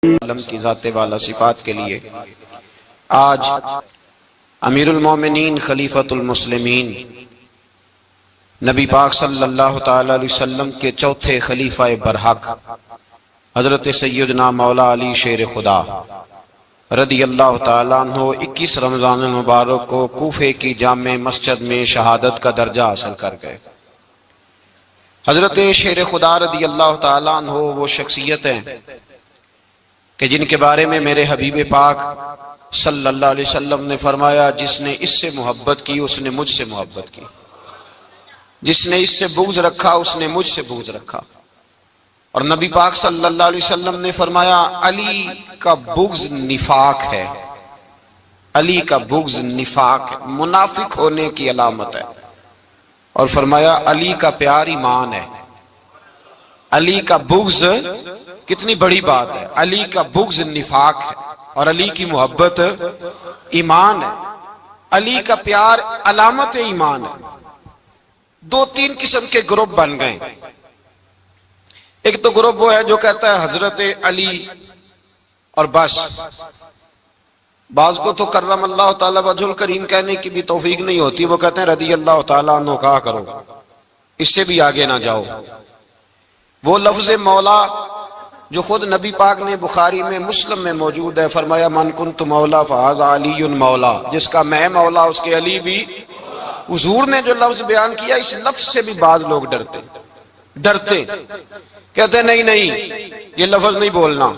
عالم کی ذات والا صفات کے لیے آج امیر المومنین خلیفۃ المسلمین نبی پاک صلی اللہ تعالی علیہ وسلم کے چوتھے خلیفہ برحق حضرت سیدنا مولا علی شیر خدا رضی اللہ تعالیٰ عنہ 21 رمضان المبارک کو کوفے کی جامع مسجد میں شہادت کا درجہ حاصل کر گئے۔ حضرت شیر خدا رضی اللہ تعالیٰ عنہ وہ شخصیت ہیں کہ جن کے بارے میں میرے حبیب پاک صلی اللہ علیہ وسلم نے فرمایا، جس نے اس سے محبت کی اس نے مجھ سے محبت کی، جس نے اس سے بغض رکھا اس نے مجھ سے بغض رکھا۔ اور نبی پاک صلی اللہ علیہ وسلم نے فرمایا علی کا بغض نفاق ہے، علی کا بغض نفاق ہے، منافق ہونے کی علامت ہے۔ اور فرمایا علی کا پیار ایمان ہے، علی کا بغض کتنی بڑی بات ہے، علی کا بغض نفاق ہے اور علی کی محبت ایمان ہے، علی کا پیار علامت ایمان ہے۔ دو تین قسم کے گروپ بن گئے۔ ایک تو گروپ وہ ہے جو کہتا ہے حضرت علی اور بس، بعض کو تو کرم اللہ تعالیٰ وجہ الکریم کہنے کی بھی توفیق نہیں ہوتی، وہ کہتے ہیں رضی اللہ تعالیٰ عنہ کہا کرو، اس سے بھی آگے نہ جاؤ۔ وہ لفظ مولا جو خود نبی پاک نے بخاری میں مسلم میں موجود ہے، فرمایا من کنت مولا فہذا علی مولا، جس کا میں مولا اس کے علی بھی۔ حضور نے جو لفظ بیان کیا اس لفظ سے بھی بعض لوگ ڈرتے کہتے نہیں یہ لفظ نہیں بولنا،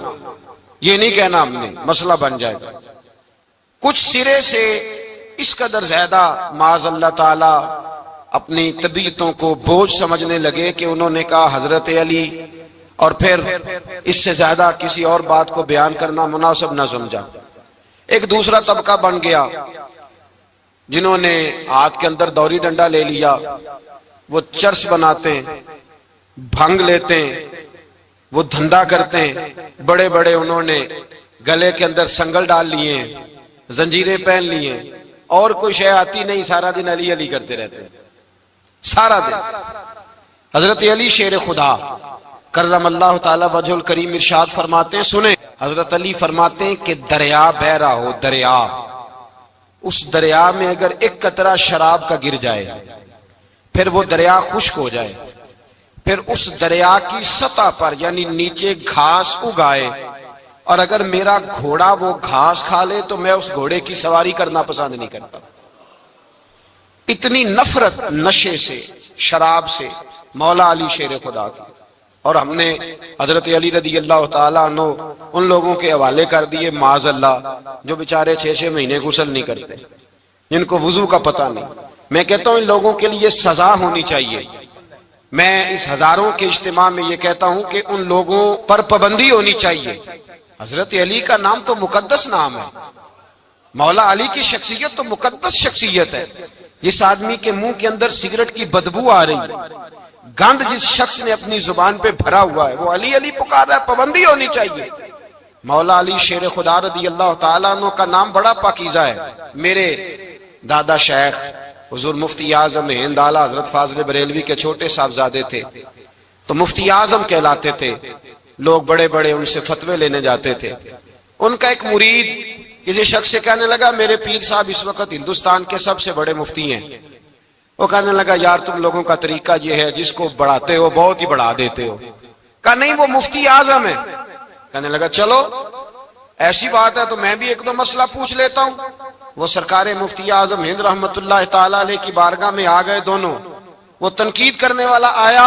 یہ نہیں کہنا، ہم نے مسئلہ بن جائے گا۔ کچھ سرے سے اس قدر زیادہ معاذ اللہ تعالی اپنی طبیعتوں کو بوجھ سمجھنے لگے کہ انہوں نے کہا حضرت علی، اور پھر اس سے زیادہ کسی اور بات کو بیان کرنا مناسب نہ سمجھا۔ ایک دوسرا طبقہ بن گیا جنہوں نے ہاتھ کے اندر دوری ڈنڈا لے لیا، وہ چرس بناتے ہیں، بھنگ لیتے ہیں، وہ دھندا کرتے ہیں، بڑے بڑے انہوں نے گلے کے اندر سنگل ڈال لیے ہیں، زنجیریں پہن لی ہیں، اور کوئی شے آتی نہیں، سارا دن علی علی کرتے رہتے ہیں سارا دن۔ حضرت علی شیر خدا کرم اللہ تعالی وجہ الکریم ارشاد فرماتے ہیں، سنیں، حضرت علی فرماتے ہیں کہ دریا بہ رہا ہو، دریا، اس دریا میں اگر ایک قطرہ شراب کا گر جائے پھر وہ دریا خشک ہو جائے، پھر اس دریا کی سطح پر یعنی نیچے گھاس اگائے، اور اگر میرا گھوڑا وہ گھاس کھا لے تو میں اس گھوڑے کی سواری کرنا پسند نہیں کرتا۔ اتنی نفرت نشے سے، شراب سے مولا علی شیر خدا کی۔ اور ہم نے حضرت علی رضی اللہ تعالیٰ عنہ ان لوگوں کے حوالے کر دیے معاذ اللہ جو بیچارے 6 مہینے غسل نہیں کرتے، جن کو وضو کا پتہ نہیں۔ میں کہتا ہوں ان لوگوں کے لیے سزا ہونی چاہیے۔ میں اس ہزاروں کے اجتماع میں یہ کہتا ہوں کہ ان لوگوں پر پابندی ہونی چاہیے۔ حضرت علی کا نام تو مقدس نام ہے، مولا علی کی شخصیت تو مقدس شخصیت ہے۔ جس آدمی کے منہ کے اندر سگریٹ کی بدبو آ رہی ہے، گند جس شخص نے اپنی زبان پہ بھرا ہوا ہے، وہ علی علی پکار رہا ہے، پابندی ہونی چاہیے۔ مولا علی شیر خدا رضی اللہ تعالیٰ عنہ کا نام بڑا پاکیزہ ہے۔ میرے دادا شیخ حضور مفتی اعظم ہند اعلیٰ حضرت فاضل بریلوی کے چھوٹے صاحبزادے تھے، تو مفتی اعظم کہلاتے تھے، لوگ بڑے بڑے ان سے فتوے لینے جاتے تھے۔ ان کا ایک مرید کسی شخص سے کہنے لگا میرے پیر صاحب اس وقت ہندوستان کے سب سے بڑے مفتی ہیں۔ وہ کہنے لگا یار تم لوگوں کا طریقہ یہ ہے، جس کو بڑھاتے ہو بہت ہی بڑھا دیتے ہو۔ کہا نہیں وہ مفتی اعظم ہے۔ کہنے لگا چلو ایسی بات ہے تو میں بھی ایک دو مسئلہ پوچھ لیتا ہوں۔ وہ سرکار مفتی اعظم ہند رحمت اللہ تعالیٰ علیہ کی بارگاہ میں آ گئے دونوں۔ وہ تنقید کرنے والا آیا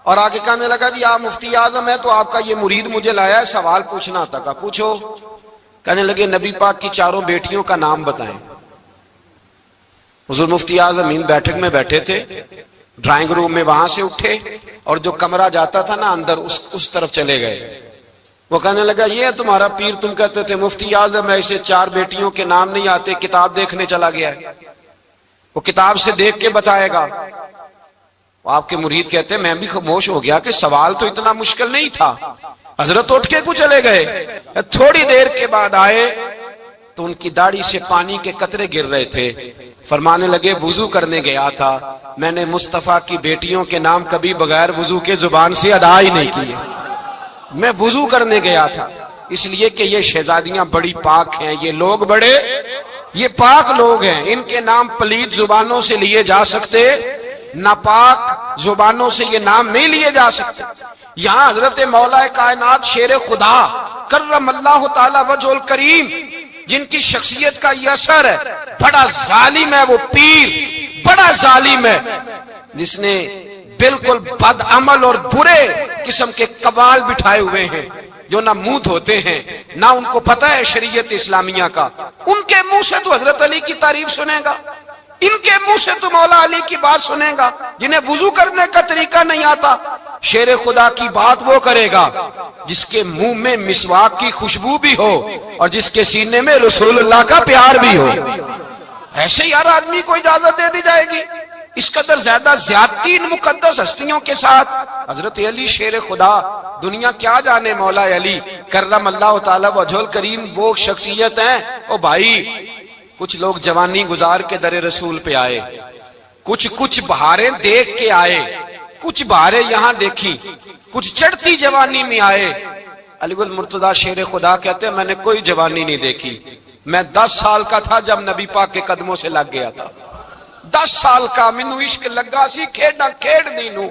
اور آگے کہنے لگا جی آپ مفتی اعظم ہے تو آپ کا یہ مرید مجھے لایا ہے سوال پوچھنا تھا۔ کہا پوچھو۔ کہنے لگے نبی پاک کی 4 بیٹیوں کا نام بتائیں۔ حضور مفتی اعظم ہند بیٹھک میں بیٹھے تھے، ڈرائنگ روم میں وہاں سے اٹھے اور جو کمرہ جاتا تھا نا اندر اس طرف چلے گئے۔ وہ کہنے لگا یہ ہے تمہارا پیر، تم کہتے تھے مفتی اعظم ہے، اسے 4 بیٹیوں کے نام نہیں آتے، کتاب دیکھنے چلا گیا ہے، وہ کتاب سے دیکھ کے بتائے گا۔ آپ کے مرید کہتے ہیں میں بھی خاموش ہو گیا کہ سوال تو اتنا مشکل نہیں تھا۔ حضرت اٹھ کے کو چلے گئے، تھوڑی دیر کے بعد آئے تو ان کی داڑھی سے پانی کے قطرے گر رہے تھے۔ فرمانے لگے وضو کرنے گیا تھا، میں نے مصطفیٰ کی بیٹیوں کے نام کبھی بغیر وضو کے زبان سے ادا ہی نہیں کیے، میں وضو کرنے گیا تھا۔ اس لیے کہ یہ شہزادیاں بڑی پاک ہیں، یہ لوگ بڑے یہ پاک لوگ ہیں، ان کے نام پلید زبانوں سے لیے جا سکتے، ناپاک زبانوں سے یہ نام نہیں لیے جا سکتے۔ یہاں حضرت مولا کائنات شیر خدا کرم اللہ تعالی وجہ الکریم، جن کی شخصیت کا یہ اثر ہے، بڑا ظالم ہے وہ پیر، بڑا ظالم ہے جس نے بالکل بد عمل اور برے قسم کے قوال بٹھائے ہوئے ہیں، جو نہ منہ دھوتے ہیں نہ ان کو پتہ ہے شریعت اسلامیہ کا۔ ان کے منہ سے تو حضرت علی کی تعریف سنے گا، ان کے منہ سے تو مولا علی کی بات سنے گا، جنہیں وضو کرنے کا طریقہ نہیں آتا۔ شیر خدا کی بات وہ کرے گا جس کے منہ میں مسواک کی خوشبو بھی ہو اور جس کے سینے میں رسول اللہ کا پیار بھی ہو۔ ایسے ہی ہر آدمی کو اجازت دے دی جائے گی؟ اس قدر زیادہ زیادتی ان مقدس ہستیوں کے ساتھ۔ حضرت علی شیر خدا، دنیا کیا جانے مولا علی کرم اللہ تعالی وجہ الکریم وہ شخصیت ہیں۔ او بھائی، کچھ لوگ جوانی گزار کے در رسول پہ آئے، کچھ بہاریں دیکھ کے آئے، کچھ بہاریں یہاں دیکھی، کچھ چڑھتی جوانی میں آئے۔ علی المرتضیٰ شیر خدا کہتے ہیں میں نے کوئی جوانی نہیں دیکھی، میں 10 سال کا تھا جب نبی پاک کے قدموں سے لگ گیا تھا، 10 سال کا مینوں عشق لگا سی، کھیڈاں کھیڈنی نو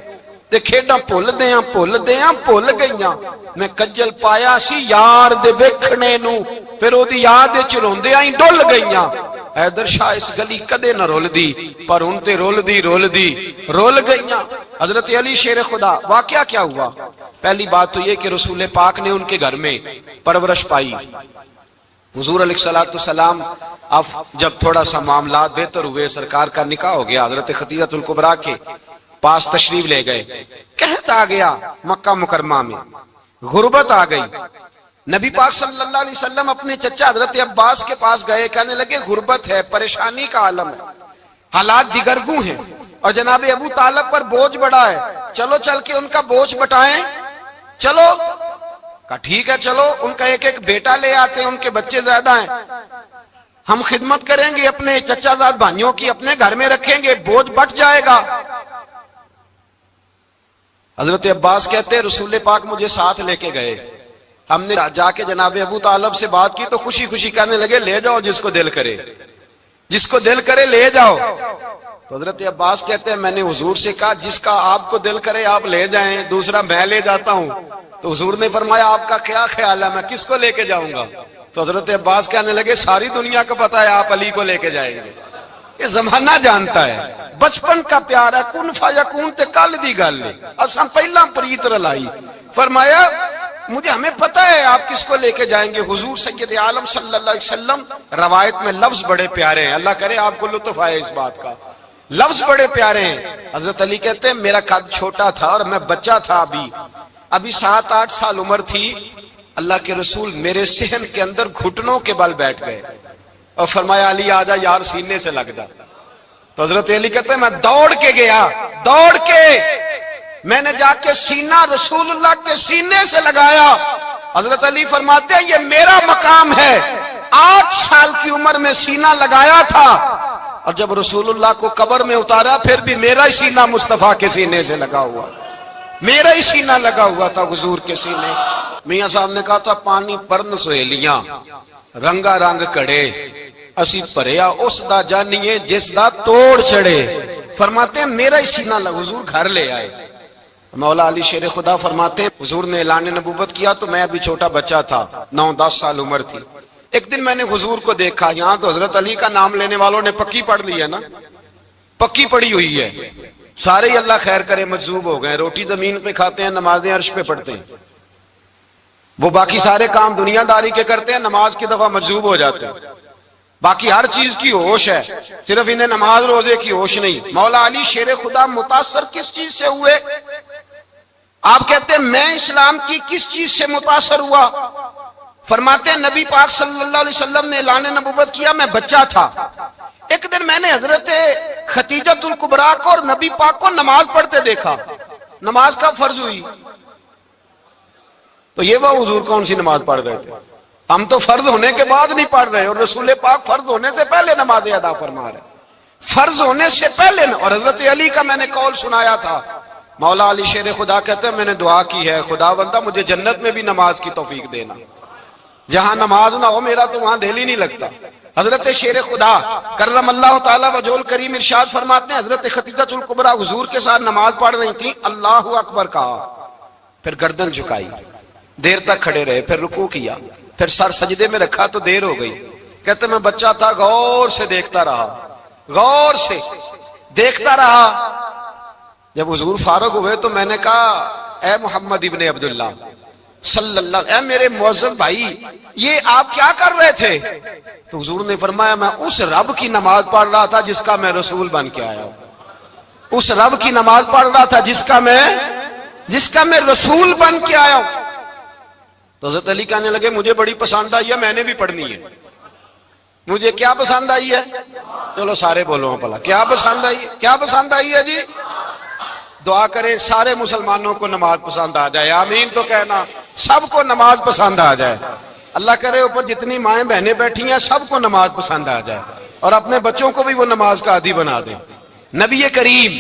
تے کھیڈاں بھول بھول گئیاں، میں کجل پایا سی یار دے ویکھنے نو، پھر او دی یاد وچ روندیاں ہی ڈل گئیاں۔ حیدر شاہ اس گلی کدے نہ رول دی، پر ان تے رول دی رول گئیاں۔ حضرت علی شیر خدا، واقعہ کیا ہوا؟ پہلی بات تو یہ کہ رسول پاک نے ان کے گھر میں پرورش پائی۔ حضور علیہ السلام اب جب تھوڑا سا معاملات بہتر ہوئے، سرکار کا نکاح ہو گیا، حضرت خدیجہ الکبریٰ کے پاس تشریف لے گئے۔ قحط آ گیا مکہ مکرمہ میں، غربت آ گئی۔ نبی پاک صلی اللہ علیہ وسلم اپنے چچا حضرت عباس کے پاس گئے، کہنے لگے غربت ہے، پریشانی کا عالم ہے، حالات دیگرگوں ہیں، اور جناب ابو طالب پر بوجھ بڑا ہے، چلو چل کے ان کا بوجھ بٹائیں۔ چلو کہا ٹھیک ہے، چلو ان کا ایک بیٹا لے آتے ہیں، ان کے بچے زیادہ ہیں، ہم خدمت کریں گے اپنے چچا زاد بھائیوں کی، اپنے گھر میں رکھیں گے، بوجھ بٹ جائے گا۔ حضرت عباس کہتے ہیں رسول پاک مجھے ساتھ لے کے گئے، ہم نے جا کے جناب ابو طالب سے بات کی تو خوشی خوشی کہنے لگے لے جاؤ جس کو دل کرے، جس کو دل کرے لے جاؤ۔ تو حضرت عباس کہتے ہیں میں نے حضور سے کہا جس کا آپ کو دل کرے آپ لے جائیں، دوسرا میں لے جاتا ہوں۔ تو حضور نے فرمایا آپ کا کیا خیال ہے، میں کس کو لے کے جاؤں گا؟ تو حضرت عباس کہنے لگے ساری دنیا کو پتا ہے آپ علی کو لے کے جائیں گے، یہ زمانہ جانتا ہے، بچپن کا پیار ہے، کن فیکون تے کل دی گل ہے، اب ہم پہلا پریت رلائی۔ فرمایا مجھے ہمیں پتہ ہے آپ کس کو لے کے جائیں گے، حضور سید عالم صلی اللہ علیہ وسلم۔ روایت میں لفظ بڑے پیارے ہیں، اللہ کرے آپ کو لطف آئے اس بات کا، لفظ بڑے پیارے ہیں۔ حضرت علی کہتے ہیں میرا قد چھوٹا تھا اور میں بچہ تھا، ابھی 7-8 سال عمر تھی، اللہ کے رسول میرے صحن کے اندر گھٹنوں کے بل بیٹھ گئے اور فرمایا علی آجا یار سینے سے لگ جا۔ تو حضرت علی کہتے ہیں میں دوڑ کے گیا، دوڑ کے میں نے جا کے سینہ رسول اللہ کے سینے سے لگایا۔ حضرت علی فرماتے ہیں یہ میرا مقام ہے، 8 سال کی عمر میں سینہ لگایا تھا، اور جب رسول اللہ کو قبر میں اتارا پھر بھی میرا ہی سینہ مصطفیٰ کے سینے سے لگا ہوا، میرا ہی سینہ لگا ہوا تھا حضور کے سینے۔ میاں صاحب نے کہا تھا پانی پرن سہیلیاں رنگا رنگ کڑے، اسی پریا اس دا جانیے جس دا توڑ چڑھے۔ فرماتے ہیں میرا ہی سینہ لگا، حضور گھر لے آئے۔ مولا علی شیر خدا فرماتے ہیں حضور نے اعلان نبوت کیا تو میں ابھی چھوٹا بچہ تھا، 9-10 سال عمر تھی۔ ایک دن میں نے حضور کو دیکھا، یہاں تو حضرت علی کا نام لینے والوں نے پکی پڑھ لی ہے نا، پکی پڑھی ہوئی ہے، سارے ہی اللہ خیر کرے مجذوب ہو گئے، روٹی زمین پہ کھاتے ہیں، نمازیں عرش پہ پڑھتے ہیں، وہ باقی سارے کام دنیا داری کے کرتے ہیں، نماز کی دفعہ مجذوب ہو جاتے ہیں، باقی ہر چیز کی ہوش ہے، صرف انہیں نماز روزے کی ہوش نہیں۔ مولا علی شیر خدا متاثر کس چیز سے ہوئے؟ آپ کہتے ہیں میں اسلام کی کس چیز سے متاثر ہوا؟ فرماتے ہیں نبی پاک صلی اللہ علیہ وسلم نے اعلان نبوت کیا، میں بچہ تھا، ایک دن میں نے حضرت خدیجہ الکبریٰ کو اور نبی پاک کو نماز پڑھتے دیکھا، نماز کا فرض ہوئی، تو یہ وہ حضور کون سی نماز پڑھ رہے تھے؟ ہم تو فرض ہونے کے بعد نہیں پڑھ رہے، اور رسول پاک فرض ہونے سے پہلے نماز ادا فرما رہے، فرض ہونے سے پہلے۔ اور حضرت علی کا میں نے قول سنایا تھا، مولا علی شیر خدا کہتے ہیں میں نے دعا کی ہے خدا بندہ مجھے جنت میں بھی نماز کی توفیق دینا، جہاں نماز نہ ہو میرا تو وہاں دل ہی نہیں لگتا۔ حضرت شیر خدا کرم اللہ تعالیٰ وجہ کریم ارشاد فرماتے ہیں حضرت خدیجہ الکبریٰ حضور کے ساتھ نماز پڑھ رہی تھیں، اللہ اکبر کہا، پھر گردن جھکائی، دیر تک کھڑے رہے، پھر رکوع کیا، پھر سر سجدے میں رکھا تو دیر ہو گئی۔ کہتے میں بچہ تھا، غور سے دیکھتا رہا، غور سے دیکھتا رہا۔ جب حضور فارغ ہوئے تو میں نے کہا اے محمد ابن عبداللہ صلی اللہ، اے میرے معزز بھائی یہ آپ کیا کر رہے تھے؟ تو حضور نے فرمایا میں اس رب کی نماز پڑھ رہا تھا جس کا میں رسول بن کے آیا ہوں، اس رب کی نماز پڑھ رہا تھا جس کا میں رسول بن کے آیا ہوں۔ تو حضرت علی کہنے لگے مجھے بڑی پسند آئی ہے، میں نے بھی پڑھنی ہے۔ مجھے کیا پسند آئی ہے؟ چلو سارے بولو پلا کیا پسند آئی ہے؟ کیا پسند آئی ہے جی؟ دعا کریں سارے مسلمانوں کو نماز پسند آ جائے، آمین تو کہنا، سب کو نماز پسند آ جائے۔ اللہ کرے اوپر جتنی مائیں بہنیں بیٹھی ہیں سب کو نماز پسند آ جائے، اور اپنے بچوں کو بھی وہ نماز کا عادی بنا دیں۔ نبی کریم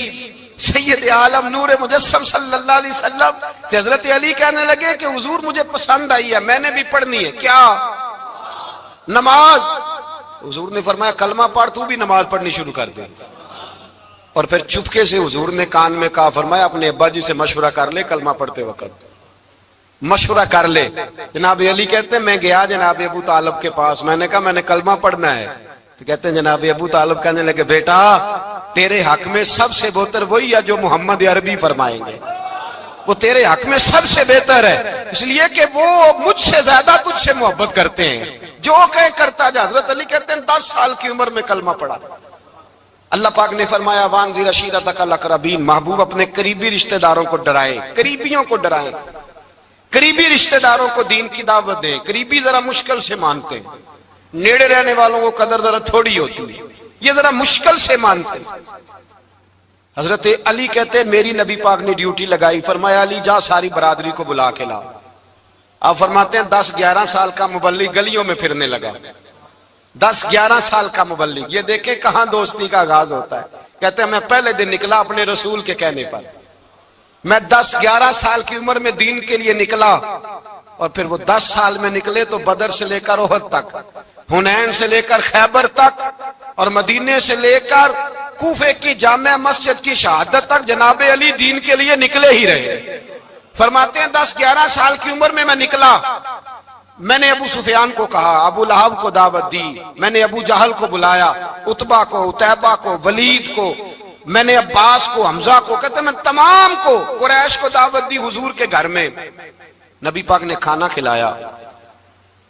سید عالم نور مجسم صلی اللہ علیہ وسلم سے حضرت علی کہنے لگے کہ حضور مجھے پسند آئی ہے، میں نے بھی پڑھنی ہے۔ کیا؟ نماز۔ حضور نے فرمایا کلمہ پڑھ، تو بھی نماز پڑھنی شروع کر دے۔ اور پھر چپکے سے حضور نے کان میں کہا، فرمایا اپنے ابا جی سے مشورہ کر لے کلمہ پڑھتے وقت، مشورہ کر لے۔ جناب علی کہتے ہیں میں گیا جناب ابو طالب کے پاس، میں نے کہا میں نے کلمہ پڑھنا ہے۔ تو کہتے ہیں جناب ابو طالب کہنے لگے بیٹا تیرے حق میں سب سے بہتر وہی ہے جو محمد عربی فرمائیں گے، وہ تیرے حق میں سب سے بہتر ہے، اس لیے کہ وہ مجھ سے زیادہ تجھ سے محبت کرتے ہیں، جو کہے کرتا جا۔ حضرت علی کہتے ہیں 10 سال کی عمر میں کلمہ پڑھا۔ اللہ پاک نے فرمایا وانذر عشیرتک الاقربین، محبوب اپنے قریبی رشتہ داروں کو ڈرائیں، قریبیوں کو ڈرائیں، قریبی رشتہ داروں کو دین کی دعوت دیں۔ قریبی ذرا مشکل سے مانتے ہیں، نیڑے رہنے والوں کو قدر ذرا تھوڑی ہوتی ہے، یہ ذرا مشکل سے مانتے ہیں۔ حضرت علی کہتے ہیں میری نبی پاک نے ڈیوٹی لگائی، فرمایا علی جا ساری برادری کو بلا کے لا۔ آپ فرماتے ہیں 10-11 سال کا مبلغ گلیوں میں پھرنے لگا، 10-11 سال کا مبلغ۔ یہ دیکھیں کہاں دوستی کا آغاز ہوتا ہے۔ کہتے ہیں میں پہلے دن نکلا اپنے رسول کے کہنے پر، میں 10-11 سال کی عمر میں دین کے لیے نکلا، اور پھر وہ 10 سال میں نکلے تو بدر سے لے کر احد تک، حنین سے لے کر خیبر تک، اور مدینے سے لے کر کوفے کی جامع مسجد کی شہادت تک جناب علی دین کے لیے نکلے ہی رہے۔ فرماتے ہیں 10-11 سال کی عمر میں نکلا، میں نے ابو سفیان کو کہا، ابو لہب کو دعوت دی، میں نے ابو جہل کو بلایا، عتبہ کو، عتیبہ کو، ولید کو، میں نے عباس کو، حمزہ کو، کہتے ہیں میں تمام کو، قریش کو دعوت دی حضور کے گھر میں۔ نبی پاک نے کھانا کھلایا،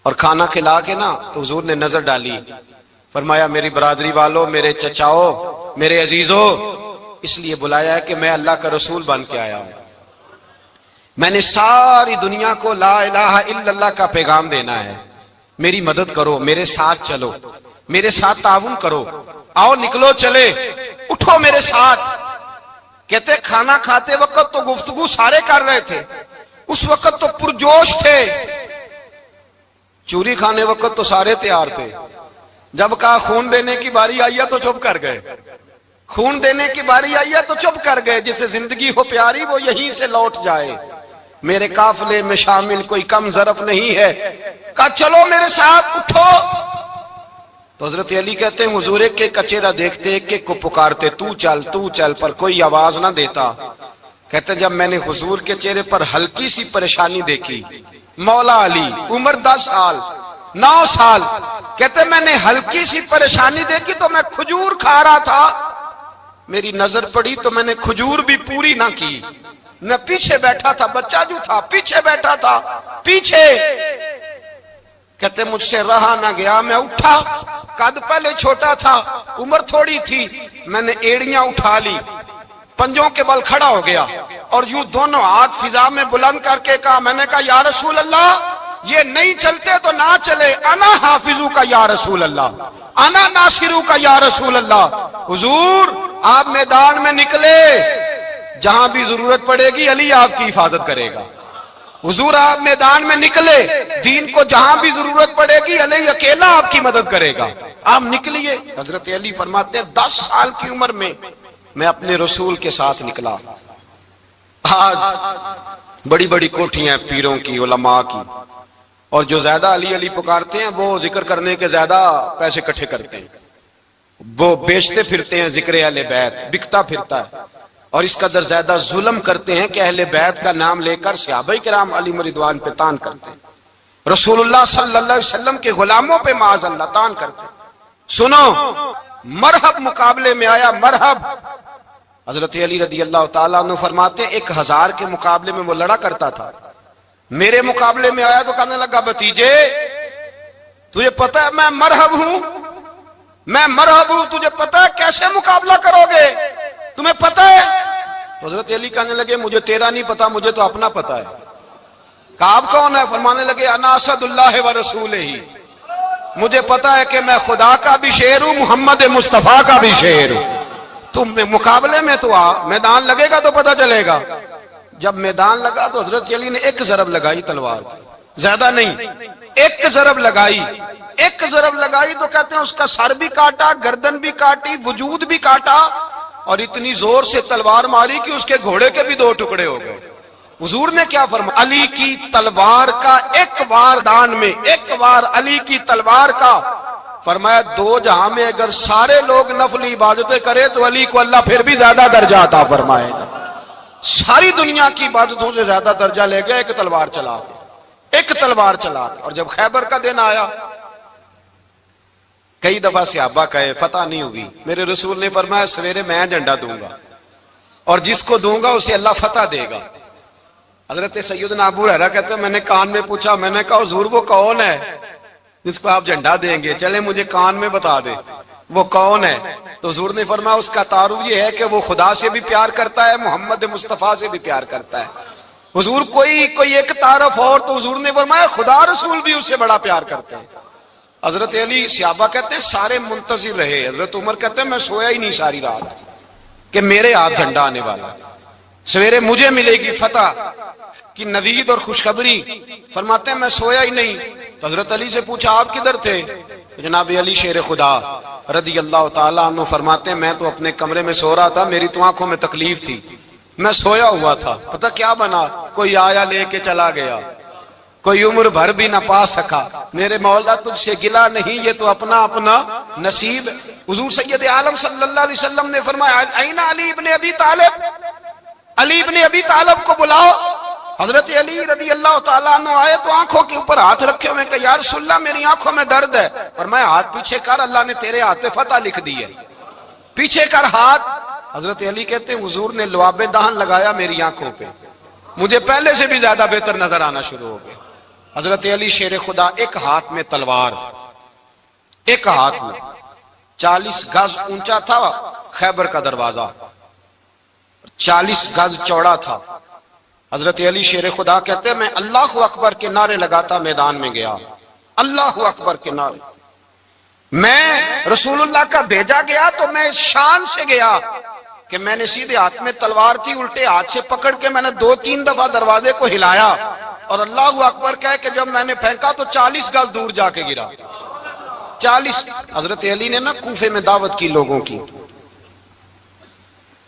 اور کھانا کھلا کے نا تو حضور نے نظر ڈالی، فرمایا میری برادری والوں، میرے چچاؤ، میرے عزیزوں، اس لیے بلایا ہے کہ میں اللہ کا رسول بن کے آیا ہوں، میں نے ساری دنیا کو لا الہ الا اللہ کا پیغام دینا ہے، میری مدد کرو، میرے ساتھ چلو، میرے ساتھ تعاون کرو، آؤ نکلو چلے، اٹھو میرے ساتھ۔ کہتے کھانا کھاتے وقت تو گفتگو سارے کر رہے تھے، اس وقت تو پرجوش تھے، چوری کھانے وقت تو سارے تیار تھے، جب کہا خون دینے کی باری آئی ہے تو چپ کر گئے، خون دینے کی باری آئی ہے تو چپ کر گئے، جسے زندگی ہو پیاری وہ یہیں سے لوٹ جائے، میرے قافلے میں شامل کوئی کم ظرف نہیں ہے، کہا چلو میرے ساتھ اٹھو۔ تو حضرت علی کہتے ہیں حضور ایک ایک کا چہرہ دیکھتے، ایک ایک کو پکارتے، تو چل، پر کوئی آواز نہ دیتا۔ کہتے ہیں جب میں نے حضور کے چہرے پر ہلکی سی پریشانی دیکھی، مولا علی عمر 10 سال 9 سال، کہتے ہیں میں نے ہلکی سی پریشانی دیکھی تو میں کھجور کھا رہا تھا، میری نظر پڑی تو میں نے کھجور بھی پوری نہ کی، میں پیچھے بیٹھا تھا، بچہ جو تھا پیچھے بیٹھا تھا، پیچھے۔ کہتے مجھ سے رہا نہ گیا، میں اٹھا، قد پہلے چھوٹا تھا، عمر تھوڑی تھی، میں نے ایڑیاں اٹھا لی، پنجوں کے بل کھڑا ہو گیا، اور یوں دونوں ہاتھ فضا میں بلند کر کے کہا، میں نے کہا یا رسول اللہ یہ نہیں چلتے تو نہ چلے، انا حافظو کا یا رسول اللہ، انا ناصرو کا یا رسول اللہ۔ حضور آپ میدان میں نکلے، جہاں بھی ضرورت پڑے گی علی آپ کی حفاظت کرے گا، حضور آپ میدان میں نکلے، دین کو جہاں بھی ضرورت پڑے گی علی اکیلا آپ کی مدد کرے گا، آپ نکلیے۔ حضرت علی فرماتے ہیں 10 سال کی عمر میں میں اپنے رسول کے ساتھ نکلا۔ آج بڑی بڑی کوٹھیاں پیروں کی، علماء کی، اور جو زیادہ علی علی پکارتے ہیں وہ ذکر کرنے کے زیادہ پیسے اکٹھے کرتے ہیں، وہ بیچتے پھرتے ہیں ذکر اہل بیت، بکتا پھرتا ہے، اور اس قدر زیادہ ظلم کرتے ہیں کہ اہل بیت کا نام لے کر صحابہ کرام علی رضوان پہ تان کرتے ہیں، رسول اللہ صلی اللہ علیہ وسلم کے غلاموں پہ معاذ اللہ تان کرتے ہیں۔ سنو، مرحب مقابلے میں آیا، مرحب۔ حضرت علی رضی اللہ تعالیٰ عنہ فرماتے 1000 کے مقابلے میں وہ لڑا کرتا تھا، میرے مقابلے میں آیا تو کہنے لگا بھتیجے تجھے پتہ ہے میں مرحب ہوں، میں مرحب ہوں، تجھے پتہ ہے کیسے مقابلہ کرو گے، تمہیں پتہ ہے؟ تو حضرت علی کہنے لگے مجھے تیرا نہیں پتا، مجھے تو اپنا پتہ ہے۔ کعب کون ہے؟ فرمانے لگے انا اسد اللہ و رسولہ، مجھے پتا ہے کہ میں خدا کا بھی شیر ہوں، محمد مصطفیٰ کا بھی شیر ہوں۔ تم مقابلے میں تو آ، میدان لگے گا تو پتا چلے گا۔ جب میدان لگا تو حضرت علی نے ایک ضرب لگائی تلوار کی، زیادہ نہیں، ایک ضرب لگائی، ایک ضرب لگائی تو کہتے ہیں اس کا سر بھی کاٹا، گردن بھی کاٹی، وجود بھی کاٹا، اور اتنی زور سے تلوار ماری کہ اس کے گھوڑے کے بھی 2 ٹکڑے ہو گئے۔ حضور نے کیا فرمایا؟ علی کی تلوار کا ایک وار دان میں، ایک وار علی کی تلوار کا، فرمایا 2 جہاں میں اگر سارے لوگ نفلی عبادتیں کرے تو علی کو اللہ پھر بھی زیادہ درجہ عطا فرمائے گا۔ ساری دنیا کی عبادتوں سے زیادہ درجہ لے گیا ایک تلوار چلا کے، ایک تلوار چلا کے۔ اور جب خیبر کا دن آیا، کئی دفعہ صحابہ کہے فتح نہیں ہوگی، میرے رسول نے فرمایا سویرے میں جھنڈا دوں گا اور جس کو دوں گا اسے اللہ فتح دے گا۔ حضرت سیدنا ابو ہریرہ کہتے ہیں میں نے کان میں پوچھا، میں نے کہا حضور وہ کون ہے جس کو آپ جھنڈا دیں گے؟ چلے مجھے کان میں بتا دے وہ کون ہے۔ تو حضور نے فرمایا اس کا تعارف یہ ہے کہ وہ خدا سے بھی پیار کرتا ہے، محمد مصطفیٰ سے بھی پیار کرتا ہے۔ حضور کوئی ایک تعارف اور، تو حضور نے فرمایا خدا رسول بھی اس سے بڑا پیار کرتے ہیں۔ حضرت علی، صحابہ کہتے ہیں سارے منتظر رہے، حضرت عمر کہتے ہیں میں سویا ہی نہیں ساری رات کہ میرے ہاتھ جھنڈا آنے والا، سویرے مجھے ملے گی فتح کی نوید اور خوشخبری۔ فرماتے ہیں میں سویا ہی نہیں۔ تو حضرت علی سے پوچھا آپ کدھر تھے؟ جناب علی شیر خدا رضی اللہ تعالیٰ عنہ فرماتے ہیں میں تو اپنے کمرے میں سو رہا تھا، میری تو آنکھوں میں تکلیف تھی، میں سویا ہوا تھا، پتہ کیا بنا، کوئی آیا لے کے چلا گیا، کوئی عمر بھر بھی نہ پا سکا۔ میرے مولا تجھ سے گلا نہیں، یہ تو اپنا اپنا نصیب۔ حضور سید عالم صلی اللہ علیہ وسلم نے فرمایا این علی ابن ابی طالب، علی ابن ابی طالب کو بلاؤ۔ حضرت علی رضی اللہ تعالیٰ عنہ آئے تو آنکھوں کے اوپر ہاتھ رکھے ہوئے کہ یا رسول اللہ میری آنکھوں میں درد ہے۔ فرمایا ہاتھ پیچھے کر، اللہ نے تیرے ہاتھ پہ فتح لکھ دی ہے، پیچھے کر ہاتھ۔ حضرت علی کہتے ہیں حضور نے لعاب دہن لگایا میری آنکھوں پہ، مجھے پہلے سے بھی زیادہ بہتر نظر آنا شروع ہو گئے۔ حضرت علی شیر خدا، ایک ہاتھ میں تلوار، ایک ہاتھ میں، 40 گز اونچا تھا خیبر کا دروازہ، 40 گز چوڑا تھا۔ حضرت علی شیر خدا کہتے ہیں میں اللہ اکبر کے نعرے لگاتا میدان میں گیا، اللہ اکبر کے نعرے۔ میں رسول اللہ کا بھیجا گیا تو میں شان سے گیا کہ میں نے سیدھے ہاتھ میں تلوار تھی، الٹے ہاتھ سے پکڑ کے میں نے 2-3 دفعہ دروازے کو ہلایا اور اللہ اکبر کہہ کہ جب میں نے پھینکا تو 40 گز دور جا کے گرا، 40۔ حضرت علی نے نا کوفے میں دعوت کی لوگوں کی،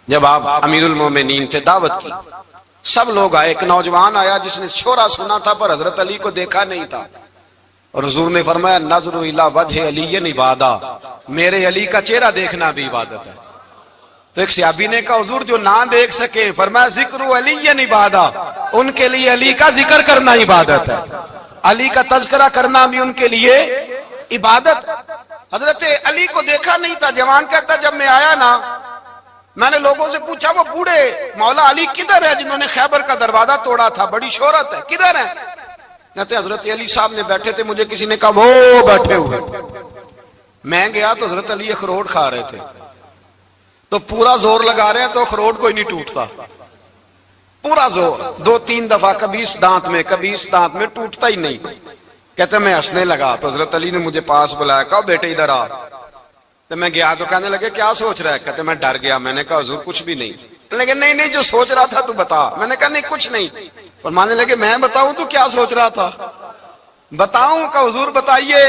جب آپ امیر المومنین تھے دعوت کی، سب لوگ آئے۔ ایک نوجوان آیا جس نے شورا سنا تھا پر حضرت علی کو دیکھا نہیں تھا، اور حضور نے فرمایا نظر الی وجہ علی عبادہ، میرے علی کا چہرہ دیکھنا بھی عبادت ہے۔ تو ایک صحابی نے کہا حضور جو نہ دیکھ سکے، فرمایا ذکر علی عبادہ، ان کے لیے علی کا ذکر کرنا عبادت ہے، علی کا تذکرہ کرنا بھی ان کے لیے عبادت۔ حضرت علی کو دیکھا نہیں تھا، جوان کہتا جب میں آیا نا میں نے لوگوں سے پوچھا وہ بوڑھے مولا علی کدھر ہے جنہوں نے خیبر کا دروازہ توڑا تھا، بڑی شہرت ہے، کدھر ہے؟ کہتے حضرت علی صاحب نے بیٹھے تھے، مجھے کسی نے کہا وہ بیٹھے ہوئے۔ میں گیا تو حضرت علی اخروٹ کھا رہے تھے، تو پورا زور لگا رہے ہیں تو اخروٹ کوئی نہیں ٹوٹتا، پورا زور 2-3 دفعہ، کبھی اس دانت میں کبھی اس دانت میں، ٹوٹتا ہی نہیں۔ کہتے میں ہنسنے لگا تو حضرت علی نے مجھے پاس بلایا، کہا بیٹے ادھر آ۔ تو میں گیا تو کہنے لگے کیا سوچ رہا ہے؟ کہتے میں ڈر گیا، میں نے کہا حضور کچھ بھی نہیں۔ لیکن نہیں جو سوچ رہا تھا تو بتا۔ میں نے کہا نہیں کچھ نہیں۔ فرمانے لگے میں بتاؤں تو کیا سوچ رہا تھا؟ بتاؤں؟ کہ حضور بتائیے۔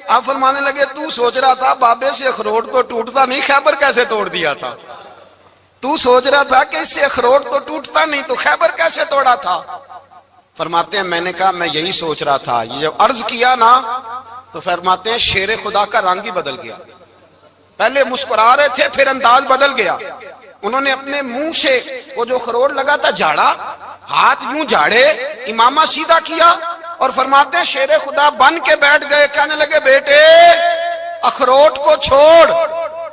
آپ فرمانے لگے تو سوچ رہا تھا بابے سے اخروٹ تو ٹوٹتا نہیں، خیبر کیسے توڑ دیا تھا؟ تو سوچ رہا تھا کہ اس سے اخروٹ تو ٹوٹتا نہیں تو خیبر کیسے توڑا تھا؟ فرماتے ہیں میں نے کہا میں یہی سوچ رہا تھا. یہ جب عرض کیا نا تو فرماتے ہیں شیر خدا کا رنگ ہی بدل گیا. پہلے مسکرا رہے تھے پھر انداز بدل گیا. انہوں نے اپنے منہ سے وہ جو خروٹ لگا تھا جھاڑا, ہاتھ یوں جھاڑے, امامہ سیدھا کیا اور فرماتے ہیں شیر خدا بن کے بیٹھ گئے. کہنے لگے بیٹے اخروٹ کو چھوڑ,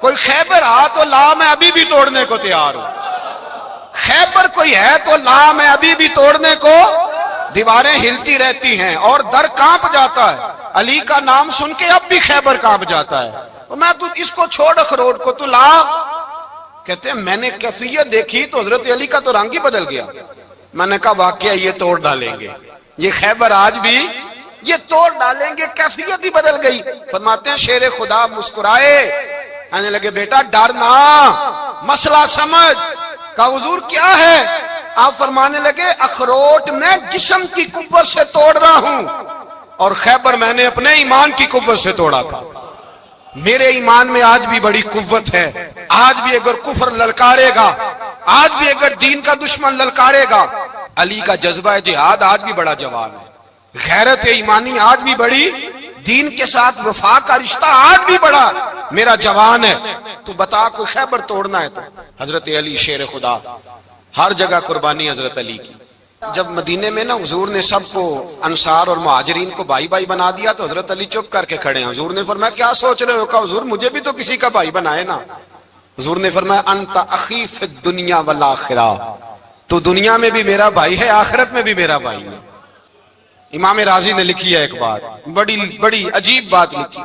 کوئی خیبر آ تو لا, میں ابھی بھی توڑنے کو تیار ہوں. خیبر کوئی ہے تو لا, میں ابھی بھی توڑنے کو. دیواریں ہلتی رہتی ہیں اور در کانپ جاتا ہے. علی کا نام سن کے اب بھی خیبر کانپ جاتا ہے. میں تو اس کو چھوڑ اخروٹ کو تو لا. کہتے ہیں میں نے کیفیت دیکھی تو حضرت علی کا تو رنگ ہی بدل گیا. میں نے کہا واقعہ یہ توڑ ڈالیں گے, یہ خیبر آج بھی یہ توڑ ڈالیں گے, کیفیت ہی بدل گئی. فرماتے ہیں شیر خدا مسکرائے, کہنے لگے بیٹا ڈرنا, مسئلہ سمجھ. کہا حضور کیا ہے؟ آپ فرمانے لگے اخروٹ میں جسم کی قوت سے توڑ رہا ہوں اور خیبر میں نے اپنے ایمان کی قوت سے توڑا تھا. میرے ایمان میں آج بھی بڑی قوت ہے. آج بھی اگر کفر للکارے گا, آج بھی اگر دین کا دشمن للکارے گا, علی کا جذبہ جہاد آج بھی بڑا جوان ہے. غیرت ایمانی آج بھی بڑی, دین کے ساتھ وفا کا رشتہ آج بھی بڑا میرا جوان ہے. تو بتا کوئی خیبر توڑنا ہے تو حضرت علی شیر خدا, ہر جگہ قربانی حضرت علی کی. جب مدینے میں نا حضور نے سب کو انصار اور مہاجرین کو بھائی بھائی بنا دیا تو حضرت علی چپ کر کے کھڑے ہیں. حضور نے فرمایا کیا سوچ رہے ہو؟ کہا حضور مجھے بھی تو کسی کا بھائی بنائے نا. حضور نے فرمایا انت اخی فی الدنیا والآخرہ, تو دنیا میں بھی میرا بھائی ہے, آخرت میں بھی میرا بھائی ہے. امام راضی نے لکھی ہے ایک بات, بڑی عجیب بات لکھی.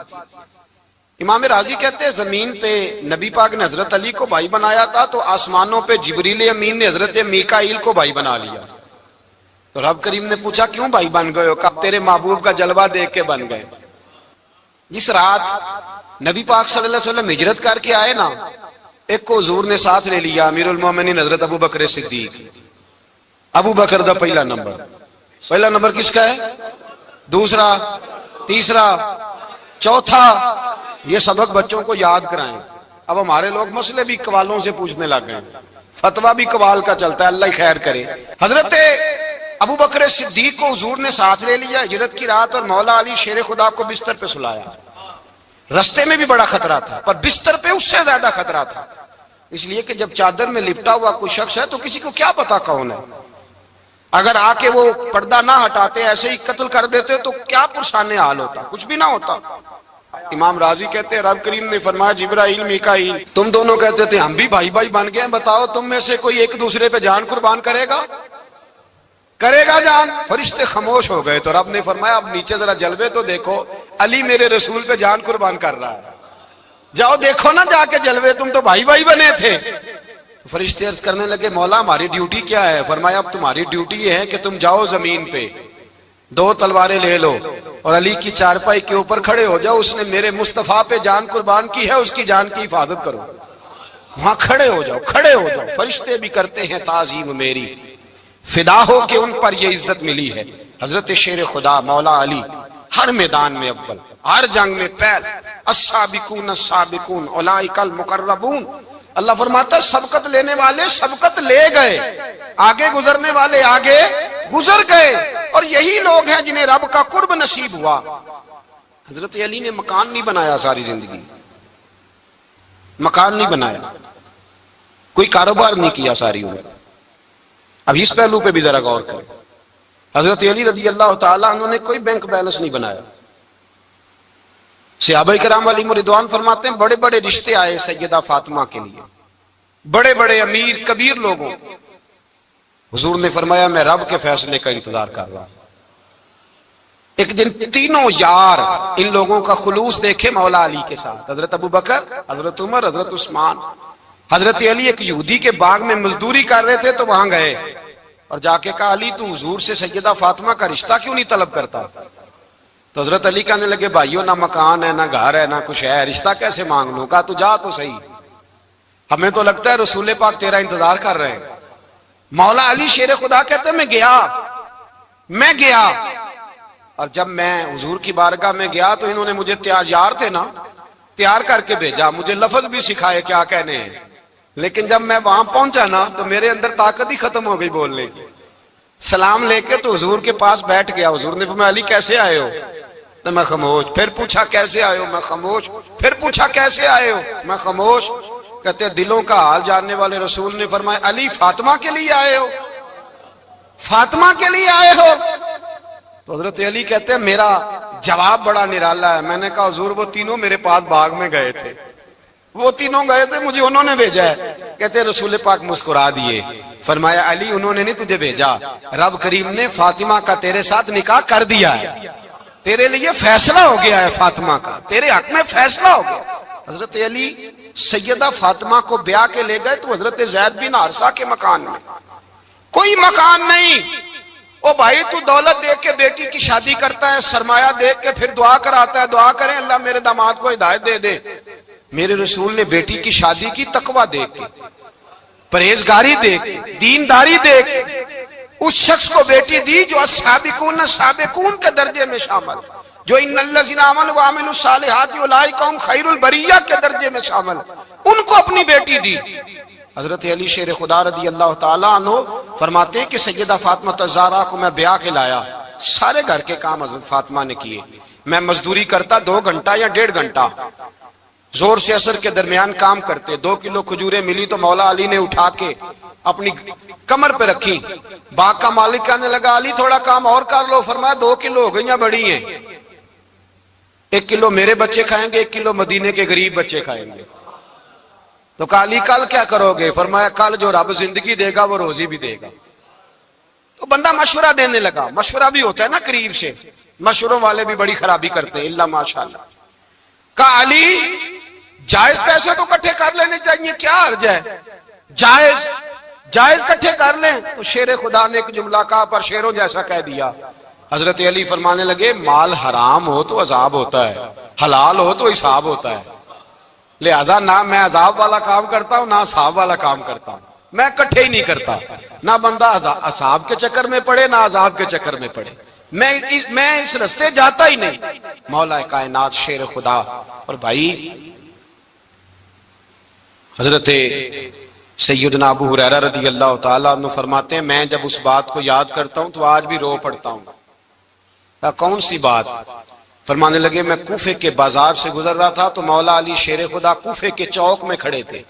امام راضی کہتے ہیں زمین پہ نبی پاک نے حضرت علی کو بھائی بنایا تھا تو آسمانوں پہ جبریل امین نے حضرت میکائیل کو بھائی بنا لیا. تو رب کریم نے پوچھا کیوں بھائی بن گئے ہو؟ کہا تیرے محبوب کا جلوہ دیکھ کے بن گئے. جس رات نبی پاک صلی اللہ علیہ وسلم ہجرت کر کے آئے نا, ایک کو حضور نے ساتھ لے لیا, امیر المومنین حضرت ابو بکر صدیق. ابو بکر دا پہلا نمبر کس کا ہے؟ دوسرا, تیسرا, چوتھا. یہ سبق بچوں کو یاد کرائیں. اب ہمارے لوگ مسئلے بھی قوالوں سے پوچھنے لگ گئے, فتویٰ بھی قوال کا چلتا ہے, اللہ ہی خیر کرے. حضرت ابو بکر صدیق کو حضور نے ساتھ لے لیا ہجرت کی رات, اور مولا علی شیر خدا کو بستر پہ سلایا. رستے میں بھی بڑا خطرہ تھا پر بستر پہ اس سے زیادہ خطرہ تھا, اس لیے کہ جب چادر میں لپٹا ہوا کوئی شخص ہے تو کسی کو کیا پتا کون ہے. اگر آ کے وہ پردہ نہ ہٹاتے ایسے ہی قتل کر دیتے تو کیا پرسان حال ہوتا, کچھ بھی نہ ہوتا. امام راضی کہتے ہیں رب کریم نے فرمایا جبرائیل میکائیل تم دونوں کہتے تھے ہم بھی بھائی بھائی بن گئے ہیں, بتاؤ تم میں سے کوئی ایک دوسرے پہ جان قربان کرے گا جان؟ فرشتے خاموش ہو گئے. تو رب نے فرمایا اب نیچے ذرا جلوے تو دیکھو, علی میرے رسول پہ جان قربان کر رہا ہے, جاؤ دیکھو نا جا کے جلوے, تم تو بھائی بھائی بنے تھے. فرشتے عرض کرنے لگے مولا ہماری ڈیوٹی کیا ہے؟ فرمایا اب تمہاری ڈیوٹی یہ ہے کہ تم جاؤ زمین پہ 2 تلواریں لے لو اور علی کی چارپائی کے اوپر کھڑے ہو جاؤ, اس نے میرے مصطفیٰ پہ جان قربان کی ہے, اس کی جان کی حفاظت کرو. وہاں کھڑے ہو جاؤ. فرشتے بھی کرتے ہیں تعظیم میری, فدا ہو کہ ان پر یہ عزت ملی ہے. حضرت شیر خدا مولا علی ہر میدان میں اول, ہر جنگ میں پہل. السابقون السابقون اولئک المقربون. اللہ فرماتا ہے سبقت لینے والے سبقت لے گئے, آگے گزرنے والے آگے گزر گئے, اور یہی لوگ ہیں جنہیں رب کا قرب نصیب ہوا. حضرت علی نے مکان نہیں بنایا, ساری زندگی مکان نہیں بنایا, کوئی کاروبار نہیں کیا ساری عمر. اب اس پہلو پہ بھی ذرا غور کریں. حضرت علی رضی اللہ تعالیٰ انہوں نے کوئی بینک بیلنس نہیں بنایا. صحابہ کرام علیہم رضوان فرماتے ہیں بڑے بڑے رشتے آئے سیدہ فاطمہ کے لیے, بڑے بڑے امیر کبیر لوگوں. حضور نے فرمایا میں رب کے فیصلے کا انتظار کر رہا ہوں. ایک دن تینوں یار ان لوگوں کا خلوص دیکھے مولا علی کے ساتھ, حضرت ابو بکر, حضرت عمر, حضرت عثمان. حضرت علی ایک یہودی کے باغ میں مزدوری کر رہے تھے تو وہاں گئے اور جا کے کہا علی تو حضور سے سیدہ فاطمہ کا رشتہ کیوں نہیں طلب کرتا؟ تو حضرت علی کہنے لگے بھائیو نہ مکان ہے نہ گھر ہے نہ کچھ ہے, رشتہ کیسے مانگ لوں؟ کہا تو جا تو صحیح, ہمیں تو لگتا ہے رسول پاک تیرا انتظار کر رہے ہیں. مولا علی شیر خدا کہتے ہیں میں گیا اور جب میں حضور کی بارگاہ میں گیا تو انہوں نے مجھے یار تھے نا تیار کر کے بھیجا, مجھے لفظ بھی سکھائے کیا کہنے ہیں, لیکن جب میں وہاں پہنچا نا تو میرے اندر طاقت ہی ختم ہو گئی بولنے کی. سلام لے کے تو حضور کے پاس بیٹھ گیا. حضور نے فرمایا علی کیسے آئے ہو؟ تو میں خاموش. پھر پوچھا کیسے آئے ہو؟ میں خاموش. پھر پوچھا کیسے آئے ہو؟ میں خاموش. کہتے دلوں کا حال جاننے والے رسول نے فرمایا علی فاطمہ کے لیے آئے ہو؟ فاطمہ کے لیے آئے ہو؟ تو حضرت علی کہتے ہیں میرا جواب بڑا نرالا ہے. میں نے کہا حضور وہ تینوں میرے پاس باغ میں گئے تھے, وہ تینوں گئے تھے, مجھے انہوں نے بھیجا ہے. کہتے ہیں رسول پاک مسکرا دیے, فرمایا علی انہوں نے نہیں تجھے بھیجا, رب کریم نے فاطمہ کا تیرے ساتھ نکاح کر دیا ہے, تیرے لیے فیصلہ ہو گیا ہے فاطمہ کا, تیرے حق میں فیصلہ ہو گیا. حضرت علی سیدہ فاطمہ کو بیاہ کے لے گئے تو حضرت زید بن حارثہ کے مکان میں, کوئی مکان نہیں. او بھائی تو دولت دیکھ کے بیٹی کی شادی کرتا ہے, سرمایہ دیکھ کے پھر دعا کراتا ہے, دعا کریں اللہ میرے داماد کو ہدایت دے دے. میرے رسول نے بیٹی کی شادی کی تقوی دیکھ کے, پرہیزگاری دیکھ کے, دینداری دیکھ کے اس شخص کو بیٹی دی جو السابقون سابقون کے درجے میں شامل, جو ان الذین آمنوا وعملوا الصالحات اولئک هم خیر البریہ کے درجے میں شامل, ان کو اپنی بیٹی دی. حضرت علی شیر خدا رضی اللہ تعالیٰ عنہ فرماتے ہیں کہ سیدہ فاطمہ الزہرا کو میں بیاہ کے لایا, سارے گھر کے کام حضرت فاطمہ نے کیے. میں مزدوری کرتا 2 گھنٹہ یا 1.5 گھنٹہ, زور سے اثر کے درمیان کام کرتے. 2 کلو کھجوریں ملی تو مولا علی نے اٹھا کے اپنی کمر پہ رکھی. باغ کا مالک کہنے لگا علی تھوڑا کام اور کر لو. فرمایا 2 کلو ہو گئیں بڑی ہیں, 1 کلو میرے بچے کھائیں گے, 1 کلو مدینے کے غریب بچے کھائیں گے. تو کہا علی کل کیا کرو گے؟ فرمایا کل جو رب زندگی دے گا وہ روزی بھی دے گا. تو بندہ مشورہ دینے لگا, مشورہ بھی ہوتا ہے نا قریب سے, مشوروں والے بھی بڑی خرابی کرتے ہیں اللہ ماشاءاللہ. کہا علی جائز پیسے تو کٹھے کر لینے چاہیے, کیا حرج ہے, جائز کٹھے کر لیں. تو شیر خدا نے ایک جملہ کہا پر شیروں جیسا کہہ دیا. حضرت علی فرمانے لگے مال حرام ہو تو عذاب ہوتا ہے, حلال ہو تو حساب ہوتا ہے, لہذا نہ میں عذاب والا کام کرتا ہوں نہ حساب والا کام کرتا ہوں, میں کٹھے ہی نہیں کرتا. نہ بندہ حساب کے چکر میں پڑے نہ عذاب کے چکر میں پڑے, میں اس رستے جاتا ہی نہیں. مولا کائنات شیر خدا. اور بھائی حضرت سیدنا ابو ہریرہ رضی اللہ تعالیٰ عنہ فرماتے ہیں میں جب اس بات کو یاد کرتا ہوں تو آج بھی رو پڑتا ہوں. کون سی بات؟ فرمانے لگے میں کوفے کے بازار سے گزر رہا تھا تو مولا علی شیر خدا کوفے کے چوک میں کھڑے تھے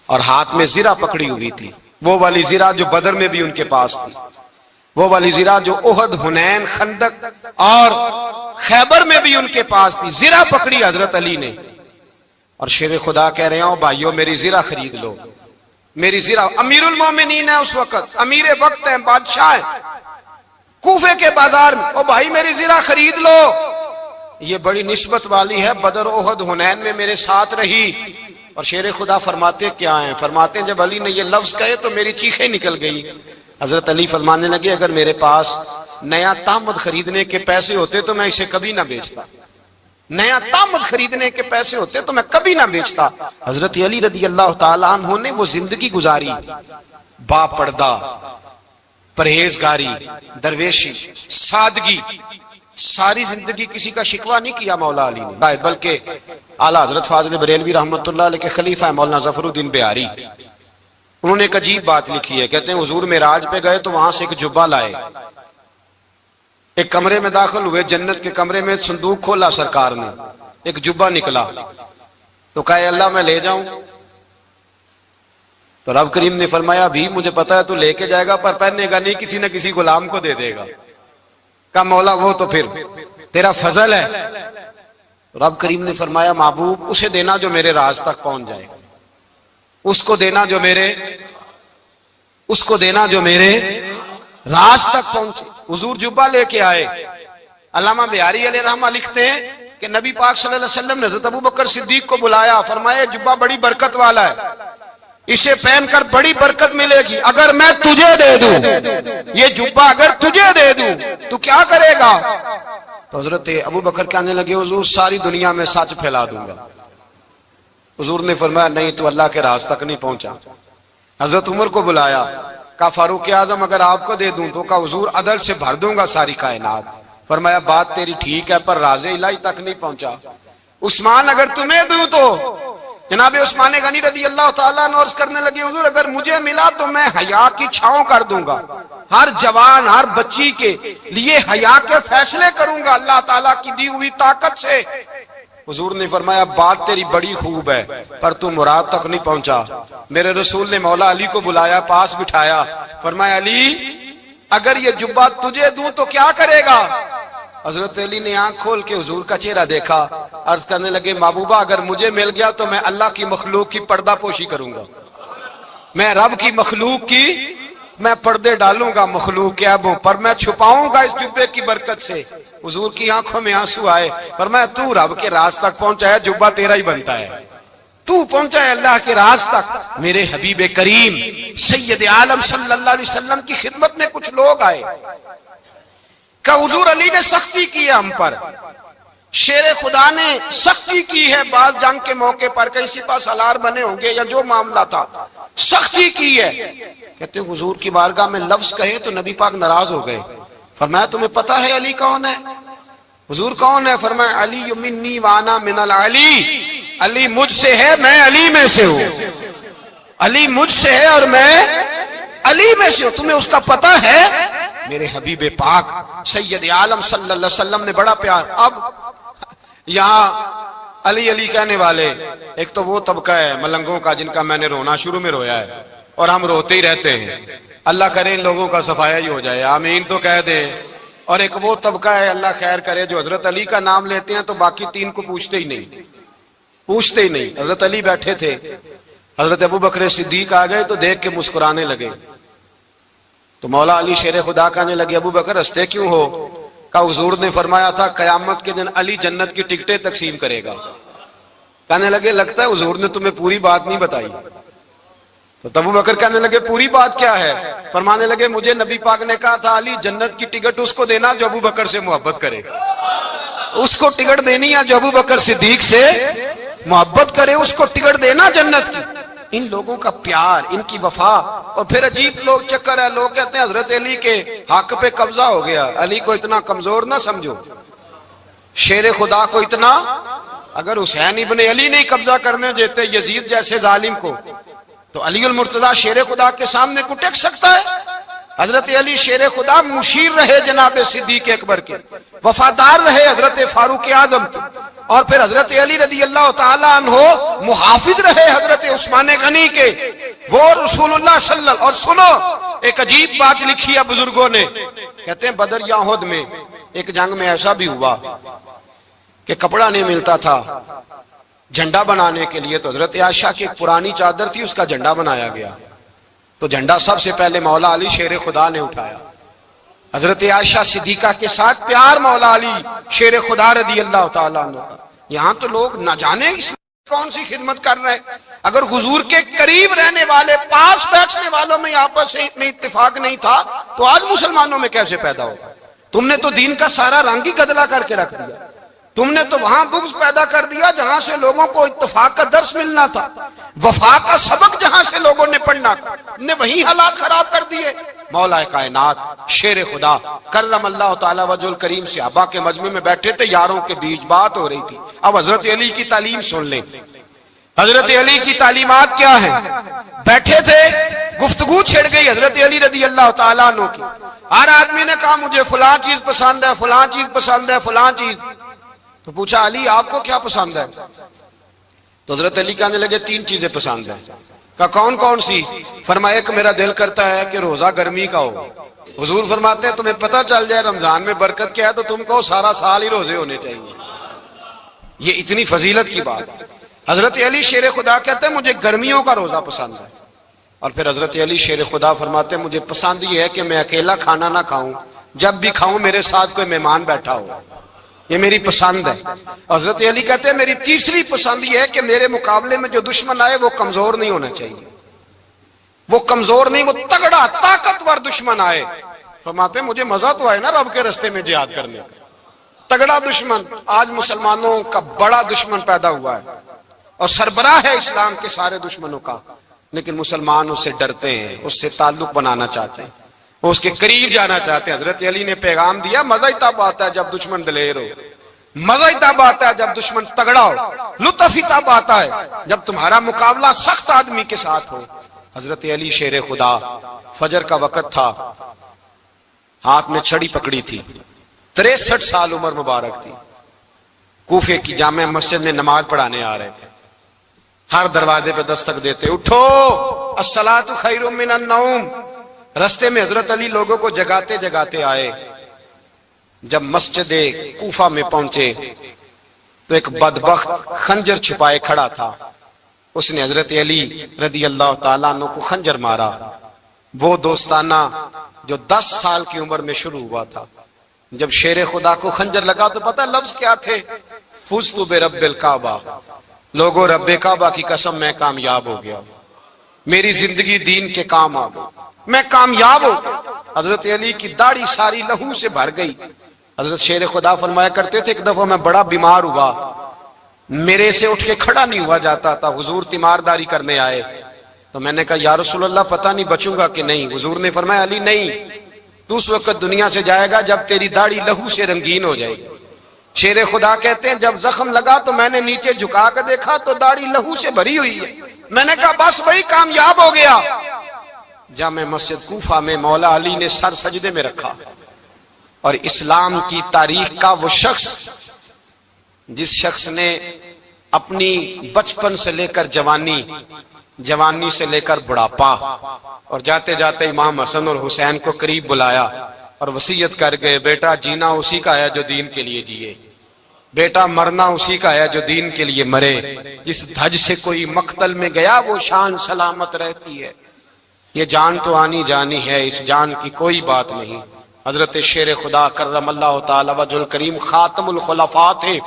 اور ہاتھ میں زرہ پکڑی ہوئی تھی, وہ والی زرہ جو بدر میں بھی ان کے پاس تھی, وہ والی زرہ جو احد, حنین, خندق اور خیبر میں بھی ان کے پاس تھی. زرہ پکڑی حضرت علی نے اور شیر خدا کہہ رہے ہوں بھائیو میری زرہ خرید لو, میری زرہ. امیر المومنین ہے اس وقت, امیر وقت ہے, بادشاہ ہے, کوفے کے بازار میں, او بھائی میری زرہ خرید لو. یہ بڑی نسبت والی ہے, بدر, احد, حنین میں میرے ساتھ رہی. اور شیر خدا فرماتے کیا ہیں؟ فرماتے ہیں جب علی نے یہ لفظ کہے تو میری چیخیں نکل گئی. حضرت علی فرمانے لگے اگر میرے پاس نیا تامد خریدنے کے پیسے ہوتے تو میں اسے کبھی نہ بیچتا, نیا تامد خریدنے کے پیسے ہوتے تو میں کبھی نہ بیچتا. حضرت علی رضی اللہ تعالیٰ عنہ نے وہ زندگی گزاری, با پردہ, پرہیزگاری, درویشی, سادگی, ساری زندگی کسی کا شکوہ نہیں کیا مولا علی نے, بلکہ اعلیٰ حضرت فاضل بریلوی رحمۃ اللہ علیہ کے خلیفہ مولانا ظفر الدین بہاری, انہوں نے ایک عجیب بات لکھی ہے. کہتے ہیں حضور معراج پہ گئے تو وہاں سے ایک جبہ لائے, ایک کمرے میں داخل ہوئے, جنت کے کمرے میں صندوق کھولا سرکار نے, ایک جبہ نکلا تو کہا اللہ میں لے جاؤں. تو رب کریم نے فرمایا بھی مجھے پتا ہے تو لے کے جائے گا پر پہننے گا نہیں, کسی نہ کسی غلام کو دے دے گا. کہا مولا وہ تو پھر تیرا فضل ہے. رب کریم نے فرمایا محبوب اسے دینا جو میرے راز تک پہنچ جائے, اس کو دینا جو میرے راز تک پہنچے. حضور جبہ لے کے آئے. علامہ بہاری علیہ رحمہ لکھتے ہیں کہ نبی پاک صلی اللہ علیہ وسلم نے حضرت ابو بکر صدیق کو بلایا, فرمایا جبہ بڑی برکت والا ہے, اسے پہن کر بڑی برکت ملے گی, اگر میں تجھے دے دوں یہ جبہ, اگر تجھے دے دوں تو کیا کرے گا؟ تو حضرت ابو بکر کہنے لگے حضور ساری دنیا میں سچ پھیلا دوں گا. حضور نے فرمایا نہیں تو اللہ کے راز تک نہیں پہنچا. حضرت عمر کو بلایا, کہا فاروق اعظم اگر آپ کو دے دوں تو کہا حضور عدل سے بھر دوں گا ساری کائنات. فرمایا بات تیری ٹھیک ہے پر راز الہی تک نہیں پہنچا. عثمان اگر تمہیں دوں تو جناب عثمان غنی رضی اللہ تعالیٰ عنہ عرض کرنے لگے حضور اگر مجھے ملا تو میں حیا کی چھاؤں کر دوں گا، ہر جوان ہر بچی کے لیے حیا کے فیصلے کروں گا اللہ تعالیٰ کی دی ہوئی طاقت سے۔ حضور نے فرمایا بات تیری بڑی خوب ہے پر تو مراد تک نہیں پہنچا۔ میرے رسول نے مولا علی کو بلایا، پاس بٹھایا، فرمایا علی اگر یہ جبہ تجھے دوں تو کیا کرے گا؟ حضرت علی نے آنکھ کھول کے حضور کا چہرہ دیکھا، عرض کرنے لگے محبوبہ اگر مجھے مل گیا تو میں اللہ کی مخلوق کی پردہ پوشی کروں گا، میں رب کی مخلوق کی میں پردے ڈالوں گا مخلوق کے عیبوں پر، میں چھپاؤں گا اس جبے کی برکت سے۔ حضور کی آنکھوں میں آنسو آئے، فرمایا تو رب کے راز تک پہنچا ہے، جبہ تیرا ہی بنتا ہے، تو پہنچا ہے اللہ کے راز تک۔ میرے حبیب کریم سید عالم صلی اللہ علیہ وسلم کی خدمت میں کچھ لوگ آئے کہ حضور علی نے سختی کی ہے ہم پر، شیر خدا نے سختی کی ہے، بعض جنگ کے موقع پر کہیں سپہ سالار بنے ہوں گے یا جو معاملہ تھا سختی کی ہے۔ کہتے ہیں حضور کی بارگاہ میں لفظ کہے تو نبی پاک ناراض ہو گئے۔ فرمایا تمہیں پتہ ہے علی کون ہے؟ حضور کون ہے؟ فرمایا علی منی وانا من العلی، علی مجھ سے ہے میں علی میں سے ہوں، علی مجھ سے ہے اور میں علی میں سے ہوں، تمہیں اس کا پتہ ہے؟ میرے حبیب پاک سید عالم صلی اللہ علیہ وسلم نے بڑا پیار۔ اب یہاں علی علی کہنے والے ایک تو وہ طبقہ ہے ملنگوں کا جن کا میں نے رونا شروع میں رویا ہے اور ہم روتے ہی رہتے ہیں، اللہ کرے ان لوگوں کا صفایا ہی ہو جائے، آمین تو کہہ دیں۔ اور ایک وہ طبقہ ہے اللہ خیر کرے جو حضرت علی کا نام لیتے ہیں تو باقی تین کو پوچھتے ہی نہیں، پوچھتے ہی نہیں۔ حضرت علی بیٹھے تھے، حضرت ابو بکر صدیق آ گئے تو دیکھ کے مسکرانے لگے، تو مولا علی شیر خدا کہنے لگے ابو بکر ہنستے کیوں ہو؟ کہ حضور نے فرمایا تھا قیامت کے دن علی جنت کی ٹکٹیں تقسیم کرے گا۔ کہنے لگے لگتا ہے حضور نے تمہیں پوری بات نہیں بتائی۔ تو ابو بکر کہنے لگے پوری بات کیا ہے؟ فرمانے لگے مجھے نبی پاک نے کہا تھا علی جنت کی ٹکٹ اس کو دینا جو ابو بکر سے محبت کرے، اس کو ٹکٹ دینی ہے جو ابو بکر صدیق سے محبت کرے، اس کو ٹکٹ دینا جنت کی۔ ان لوگوں کا پیار، ان کی وفا۔ اور پھر عجیب لوگ چکر ہے، لوگ کہتے ہیں حضرت علی کے حق پہ قبضہ ہو گیا، علی کو اتنا کمزور نہ سمجھو، شیر خدا کو اتنا، اگر حسین ابن علی نہیں قبضہ کرنے دیتے یزید جیسے ظالم کو تو علی المرتضیٰ شیر خدا کے سامنے کو ٹک سکتا ہے؟ حضرت علی شیر خدا مشیر رہے جناب صدیق اکبر کے، وفادار رہے حضرت فاروق اعظم کے، اور پھر حضرت علی رضی اللہ تعالیٰ عنہ محافظ رہے حضرت عثمان غنی کے، وہ رسول اللہ صلی اللہ علیہ وسلم۔ اور سنو ایک عجیب بات لکھی ہے بزرگوں نے، کہتے ہیں بدر یا احد میں ایک جنگ میں ایسا بھی ہوا کہ کپڑا نہیں ملتا تھا جھنڈا بنانے کے لیے، تو حضرت عائشہ کی ایک پرانی چادر تھی، اس کا جھنڈا بنایا گیا، تو جھنڈا سب سے پہلے مولا علی شیر خدا نے اٹھایا۔ حضرت عائشہ صدیقہ کے ساتھ پیار مولا علی شیر خدا رضی اللہ تعالیٰ عنہ کا۔ یہاں تو لوگ نہ جانے اس کون سی خدمت کر رہے ہیں۔ اگر حضور کے قریب رہنے والے پاس بیٹھنے والوں میں آپس میں اتفاق نہیں تھا تو آج مسلمانوں میں کیسے پیدا ہوگا؟ تم نے تو دین کا سارا رنگ ہی گدلا کر کے رکھ دیا، تم نے تو وہاں بغض پیدا کر دیا جہاں سے لوگوں کو اتفاق کا درس ملنا تھا، وفا کا سبق جہاں سے لوگوں نے پڑھنا تھا، نے وہی حالات خراب کر دیے۔ مولا کائنات شیر خدا کرم اللہ تعالی وجہ الکریم صحابہ کے مجمع میں بیٹھے تھے، یاروں کے بیچ بات ہو رہی تھی۔ اب حضرت علی کی تعلیم سن لیں، حضرت علی کی تعلیمات کیا ہیں؟ بیٹھے تھے، گفتگو چھڑ گئی حضرت علی رضی اللہ تعالیٰ عنہ کی، ہر آدمی نے کہا مجھے فلاں چیز پسند ہے، فلاں چیز پسند ہے، فلاں چیز۔ تو پوچھا علی آپ کو کیا پسند ہے؟ تو حضرت علی کہنے لگے تین چیزیں پسند ہیں۔ کہا کون کون سی؟ فرمایا ایک میرا دل کرتا ہے کہ روزہ گرمی کا ہو۔ حضور فرماتے ہیں تمہیں پتہ چل جائے رمضان میں برکت کیا ہے تو تم کو سارا سال ہی روزے ہونے چاہیے، یہ اتنی فضیلت کی بات۔ حضرت علی شیر خدا کہتے ہیں مجھے گرمیوں کا روزہ پسند ہے۔ اور پھر حضرت علی شیر خدا فرماتے ہیں مجھے پسند یہ ہے کہ میں اکیلا کھانا نہ کھاؤں، جب بھی کھاؤں میرے ساتھ کوئی مہمان بیٹھا ہو، یہ میری پسند ہے۔ حضرت علی کہتے ہیں میری تیسری پسند یہ ہے کہ میرے مقابلے میں جو دشمن آئے وہ کمزور نہیں ہونا چاہیے، وہ کمزور نہیں، وہ تگڑا طاقتور دشمن آئے۔ فرماتے ہیں مجھے مزہ تو آئے نا رب کے رستے میں جہاد کرنے کا، تگڑا دشمن۔ آج مسلمانوں کا بڑا دشمن پیدا ہوا ہے اور سربراہ ہے اسلام کے سارے دشمنوں کا، لیکن مسلمان اس سے ڈرتے ہیں، اس سے تعلق بنانا چاہتے ہیں، وہ اس کے قریب جانا چاہتے ہیں۔ حضرت علی نے پیغام دیا مزہ ہی تب آتا ہے جب دشمن دلیر ہو، مزہ ہی تب آتا ہے جب دشمن تگڑا ہو، لطف ہی تب آتا ہے جب تمہارا مقابلہ سخت آدمی کے ساتھ ہو۔ حضرت علی شیر خدا، فجر کا وقت تھا، ہاتھ میں چھڑی پکڑی تھی، 63 سال عمر مبارک تھی، کوفے کی جامع مسجد میں نماز پڑھانے آ رہے تھے۔ ہر دروازے پہ دستک دیتے، اٹھو الصلاۃ خیر من النوم۔ رستے میں حضرت علی لوگوں کو جگاتے جگاتے آئے۔ جب مسجد کوفہ میں پہنچے تو ایک بدبخت خنجر چھپائے کھڑا تھا، اس نے حضرت علی رضی اللہ تعالیٰ عنہ کو خنجر مارا۔ وہ دوستانہ جو 10 سال کی عمر میں شروع ہوا تھا، جب شیر خدا کو خنجر لگا تو پتہ لفظ کیا تھے؟ فزت برب الکعبہ، لوگوں رب کعبہ کی قسم میں کامیاب ہو گیا، میری زندگی دین کے کام آ گئی، میں کامیاب ہو گیا۔ حضرت علی کی داڑھی ساری لہو سے بھر گئی۔ حضرت شیر خدا فرمایا کرتے تھے، ایک دفعہ میں بڑا بیمار ہوا، میرے سے اٹھ کے کھڑا نہیں ہوا جاتا تھا، حضور تیمارداری کرنے آئے تو میں نے کہا یا رسول اللہ پتہ نہیں بچوں گا کہ نہیں۔ حضور نے فرمایا علی نہیں، تو اس وقت دنیا سے جائے گا جب تیری داڑھی لہو سے رنگین ہو جائے گی۔ شیر خدا کہتے ہیں جب زخم لگا تو میں نے نیچے جھکا کے دیکھا تو داڑھی لہو سے بھری ہوئی ہے، میں نے کہا بس وہی کامیاب ہو گیا۔ جامع مسجد کوفہ میں مولا علی نے سر سجدے میں رکھا، اور اسلام کی تاریخ کا وہ شخص جس شخص نے اپنی بچپن سے لے کر جوانی، جوانی سے لے کر بڑھاپا، اور جاتے جاتے امام حسن اور حسین کو قریب بلایا اور وصیت کر گئے، بیٹا جینا اسی کا ہے جو دین کے لیے جیے، بیٹا مرنا اسی کا ہے جو دین کے لیے مرے، جس دھج سے کوئی مقتل میں گیا وہ شان سلامت رہتی ہے، یہ جان تو آنی جانی ہے، اس جان کی کوئی بات نہیں۔ حضرت شیر خدا کرم اللہ تعالی وجہ الکریم خاتم الخلفاء تھے،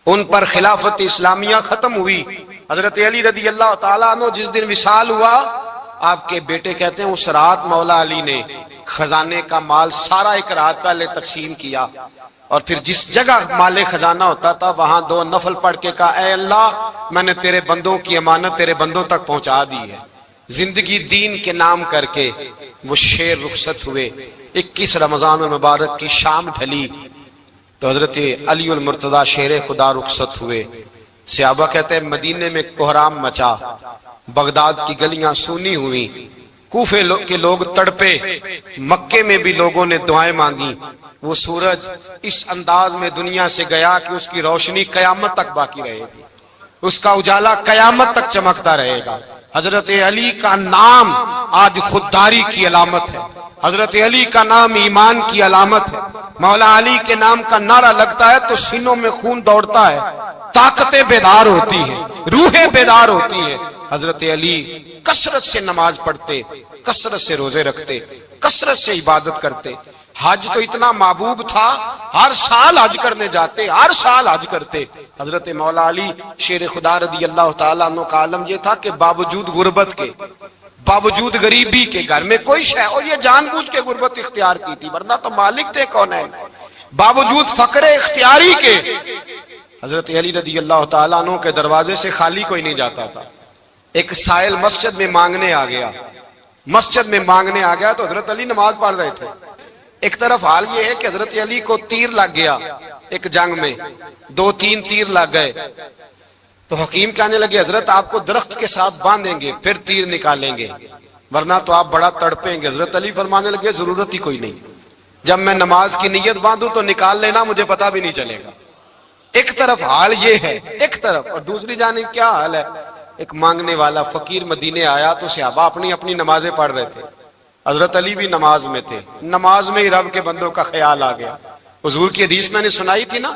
ان پر خلافت اسلامیہ ختم ہوئی۔ حضرت علی رضی اللہ تعالیٰ عنہ جس دن وصال ہوا، آپ کے بیٹے کہتے ہیں اس رات مولا علی نے خزانے کا مال سارا ایک رات پہلے تقسیم کیا، اور پھر جس جگہ مال خزانہ ہوتا تھا وہاں 2 نفل پڑھ کے کہا اے اللہ میں نے تیرے بندوں کی امانت تیرے بندوں تک پہنچا دی ہے۔ زندگی دین کے نام کر کے وہ شیر رخصت ہوئے۔ 21 رمضان المبارک کی شام ڈھلی تو حضرت علی المرتضی شیر خدا رخصت ہوئے۔ صحابہ کہتے ہیں مدینے میں کوہرام مچا، بغداد کی گلیاں سونی ہوئی، کوفے کے لوگ تڑپے، مکے میں بھی لوگوں نے دعائیں مانگی۔ وہ سورج اس انداز میں دنیا سے گیا کہ اس کی روشنی قیامت تک باقی رہے گی، اس کا اجالا قیامت تک چمکتا رہے گا۔ حضرت علی کا نام آج خودداری کی علامت ہے، حضرت علی کا نام ایمان کی علامت ہے۔ مولا علی کے نام کا نعرہ لگتا ہے تو سینوں میں خون دوڑتا ہے، طاقتیں بیدار ہوتی ہیں، روحیں بیدار ہوتی ہیں۔ حضرت علی کثرت سے نماز پڑھتے، کثرت سے روزے رکھتے، کثرت سے عبادت کرتے۔ حج تو اتنا محبوب تھا، ہر سال حج کرنے جاتے، ہر سال حج کرتے۔ حضرت مولا علی شیر خدا رضی اللہ تعالیٰ عنہ کا عالم یہ تھا کہ باوجود غربت کے، باوجود غریبی کے، گھر میں کوئی شے، اور یہ جان بوجھ کے غربت اختیار کی تھی ورنہ تو مالک تھے کون ہے، باوجود فقر اختیاری کے حضرت علی رضی اللہ تعالیٰ عنہ کے دروازے سے خالی کوئی نہیں جاتا تھا۔ ایک سائل مسجد میں مانگنے آ گیا، مسجد میں مانگنے آ گیا تو حضرت علی نماز پڑھ رہے تھے۔ ایک طرف حال یہ ہے کہ حضرت علی کو تیر لگ گیا ایک جنگ میں، 2-3 تیر لگ گئے تو حکیم کہنے لگے حضرت آپ کو درخت کے ساتھ باندھیں گے پھر تیر نکالیں گے ورنہ تو آپ بڑا تڑپیں گے۔ حضرت علی فرمانے لگے ضرورت ہی کوئی نہیں، جب میں نماز کی نیت باندھوں تو نکال لینا، مجھے پتا بھی نہیں چلے گا۔ ایک طرف حال یہ ہے، ایک طرف، اور دوسری جانب کیا حال ہے؟ ایک مانگنے والا فقیر مدینے آیا تو صحابہ اپنی اپنی نمازیں پڑھ رہے تھے، حضرت علی بھی نماز میں تھے، نماز میں ہی رب کے بندوں کا خیال آ گیا۔ حضور کی حدیث میں نے سنائی تھی نا،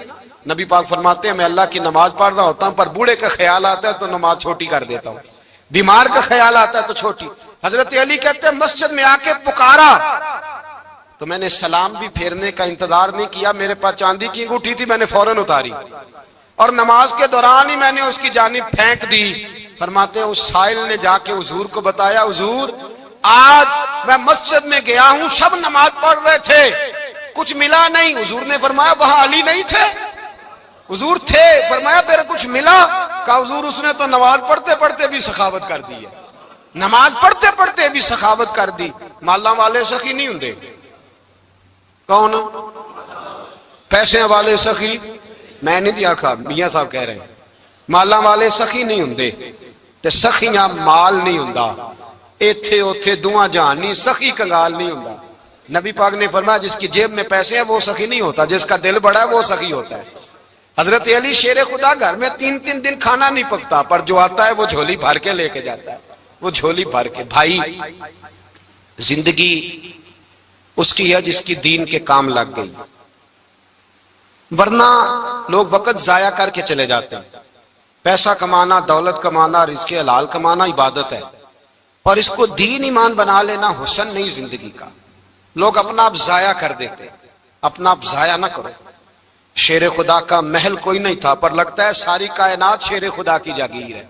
نبی پاک فرماتے ہیں میں اللہ کی نماز پڑھ رہا ہوتا ہوں پر بوڑھے کا خیال آتا ہے تو نماز چھوٹی کر دیتا ہوں، بیمار کا خیال آتا ہے تو چھوٹی۔ حضرت علی کہتے ہیں مسجد میں آ کے پکارا تو میں نے سلام بھی پھیرنے کا انتظار نہیں کیا، میرے پاس چاندی کی انگوٹھی تھی، میں نے فوراً اتاری اور نماز کے دوران ہی میں نے اس کی جانب پھینک دی۔ فرماتے ہیں اس سائل نے جا کے حضور کو بتایا حضور آج میں مسجد میں گیا ہوں، سب نماز پڑھ رہے تھے، کچھ ملا نہیں۔ حضور نے فرمایا وہاں علی نہیں تھے؟ حضور تھے۔ فرمایا پھر کچھ ملا؟ کہا حضور اس نے تو نماز پڑھتے پڑھتے بھی سخاوت کر دی ہے، نماز پڑھتے پڑھتے بھی سخاوت کر دی۔ مالا والے سخی نہیں ہوں، کون پیسے والے سخی میں نہیں آکھا، میاں صاحب کہہ رہے ہیں، مالاں والے سخی نہیں ہوندے تے سخیاں مال نہیں ہوندا، ایتھے اوتھے دعا جہان نہیں، سخی کنگال نہیں ہوندا۔ نبی پاک نے فرمایا جس کی جیب میں پیسے ہیں وہ سخی نہیں ہوتا، جس کا دل بڑا ہے وہ سخی ہوتا ہے۔ حضرت علی شیر خدا گھر میں 3 دن کھانا نہیں پکتا، پر جو آتا ہے وہ جھولی بھر کے لے کے جاتا ہے، وہ جھولی بھر کے۔ بھائی زندگی اس کی ہے جس کی دین کے کام لگ گئی، ورنہ لوگ وقت ضائع کر کے چلے جاتے ہیں۔ پیسہ کمانا، دولت کمانا، رزق حلال کمانا عبادت ہے، اور اس کو دین ایمان بنا لینا حسن نہیں زندگی کا۔ لوگ اپنا آپ ضائع کر دیتے، اپنا آپ ضائع نہ کرو۔ شیر خدا کا محل کوئی نہیں تھا، پر لگتا ہے ساری کائنات شیر خدا کی جاگیر ہے۔